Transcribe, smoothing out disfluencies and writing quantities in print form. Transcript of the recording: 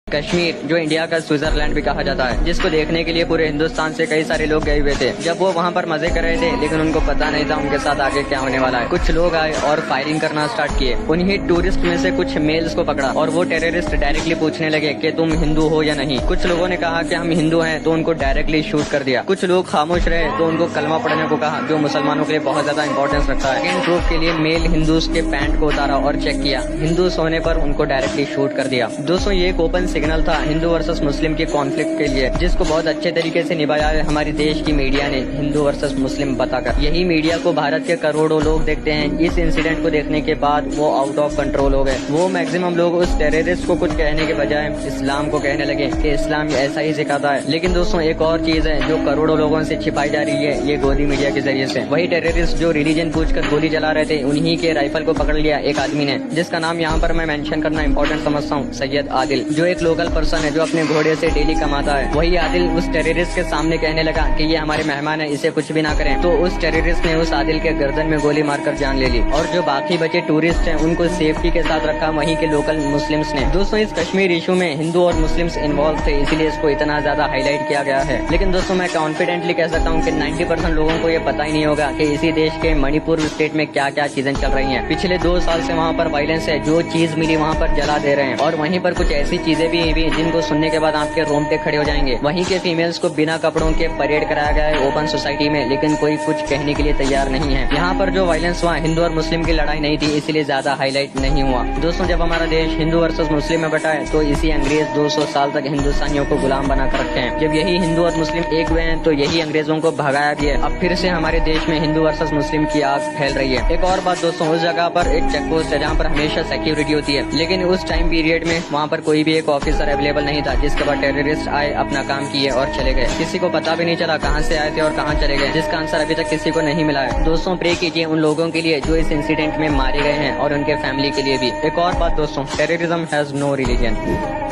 کشمیر جو انڈیا کا سوئٹزرلینڈ بھی کہا جاتا ہے، جس کو دیکھنے کے لیے پورے ہندوستان سے کئی سارے لوگ گئے ہوئے تھے۔ جب وہ وہاں پر مزے کر رہے تھے لیکن ان کو پتا نہیں تھا ان کے ساتھ آگے کیا ہونے والا ہے۔ کچھ لوگ آئے اور فائرنگ کرنا سٹارٹ کیے۔ انہی ٹورسٹ میں سے کچھ میلز کو پکڑا اور وہ ٹیررسٹ ڈائریکٹلی پوچھنے لگے کہ تم ہندو ہو یا نہیں۔ کچھ لوگوں نے کہا کہ ہم ہندو ہیں تو ان کو ڈائریکٹلی شوٹ کر دیا۔ کچھ لوگ خاموش رہے تو ان کو کلمہ پڑھنے کو کہا، جو مسلمانوں کے لیے بہت زیادہ امپورٹنس رکھتا ہے۔ لیکن پروف کے لیے میل ہندوز کے پینٹ کو اتارا اور چیک کیا، ہندوز ہونے پر ان کو ڈائریکٹلی شوٹ کر دیا۔ دوستوں، یہ ایک اوپن سگنل تھا ہندو ورسس مسلم کی کانفلکٹ کے لیے، جس کو بہت اچھے طریقے سے نبھایا ہے ہماری دیش کی میڈیا نے، ہندو ورسس مسلم بتا کر۔ یہی میڈیا کو بھارت کے کروڑوں لوگ دیکھتے ہیں۔ اس انسیڈنٹ کو دیکھنے کے بعد وہ آؤٹ آف کنٹرول ہو گئے۔ وہ میکسیمم لوگ اس ٹیررسٹ کو کچھ کہنے کے بجائے اسلام کو کہنے لگے کہ اسلام ایسا ہی سکھاتا ہے۔ لیکن دوستوں، ایک اور چیز ہے جو کروڑوں لوگوں سے چھپائی جا رہی ہے، یہ گودی میڈیا کے ذریعے سے۔ وہی ٹیررسٹ جو ریلیجن پوچھ کر گولی چلا رہے تھے، انہی کے رائفل کو پکڑ لیا ایک آدمی نے، جس کا نام یہاں پر میں مینشن کرنا امپورٹنٹ سمجھتا ہوں، سید عادل، جو ایک لوکل پرسن ہے جو اپنے گھوڑے سے ڈیلی کماتا ہے۔ وہی عادل اس ٹیررسٹ کے سامنے کہنے لگا کہ یہ ہمارے مہمان ہے، اسے کچھ بھی نہ کریں، تو اس ٹیررسٹ نے اس عادل کے گردن میں گولی مار کر جان لے لی، اور جو باقی بچے ٹورسٹ ہیں ان کو سیفٹی کے ساتھ رکھا وہیں کے لوکل مسلمس نے۔ دوستوں، اس کشمیر ایشو میں ہندو اور مسلمس انوالو تھے، اسی لیے اس کو اتنا زیادہ ہائی لائٹ کیا گیا ہے۔ لیکن دوستوں، میں کانفیڈنٹلی کہہ سکتا ہوں کہ 90% لوگوں کو یہ پتہ ہی نہیں ہوگا کہ اسی دیش کے منی پور اسٹیٹ میں کیا کیا چیزیں چل رہی ہیں۔ پچھلے 2 سال سے وہاں پر وائلنس ہے، جو چیز ملی وہاں پر جلا دے رہے ہیں، اور وہیں پر کچھ ایسی چیزیں بھی ہیں جن کو سننے کے بعد آپ کے رونگٹے کھڑے ہو جائیں گے۔ وہیں کے فیمیلز کو بنا کپڑوں کے پریڈ کرایا گیا ہے اوپن سوسائٹی میں، لیکن کوئی کچھ کہنے کے لیے تیار نہیں ہے۔ یہاں پر جو وائلنس ہوا، ہندو اور مسلم کی لڑائی نہیں تھی، اسی لیے زیادہ ہائی لائٹ نہیں ہوا۔ دوستوں، جب ہمارا دیش ہندو ورسس مسلم میں بٹا ہے تو اسی انگریز 200 سال تک ہندوستانیوں کو غلام بنا کر رکھے ہیں۔ جب یہی ہندو اور مسلم ایک ہوئے ہیں تو یہی انگریزوں کو بھگایا بھی ہے۔ اب پھر سے ہمارے دیش میں ہندو ورسس مسلم کی آگ پھیل رہی ہے۔ ایک اور بات دوستوں، اس جگہ پر ایک چیک پوسٹ ہے جہاں پر ہمیشہ سیکیورٹی ہوتی ہے، لیکن اس ٹائم پیریڈ میں وہاں پر کوئی بھی ایک آفیسر اویلیبل نہیں تھا، جس کے بعد ٹیررسٹ آئے، اپنا کام کیے اور چلے گئے۔ کسی کو پتا بھی نہیں چلا کہاں سے آئے تھے اور کہاں چلے گئے، جس کا آنسر ابھی تک کسی کو نہیں ملا ہے۔ دوستوں، پرے کیجیے ان لوگوں کے لیے جو اس انسیڈنٹ میں مارے گئے ہیں اور ان کے فیملی کے لیے بھی۔ ایک اور بات دوستوں، ٹیررزم ہیز نو ریلیجن۔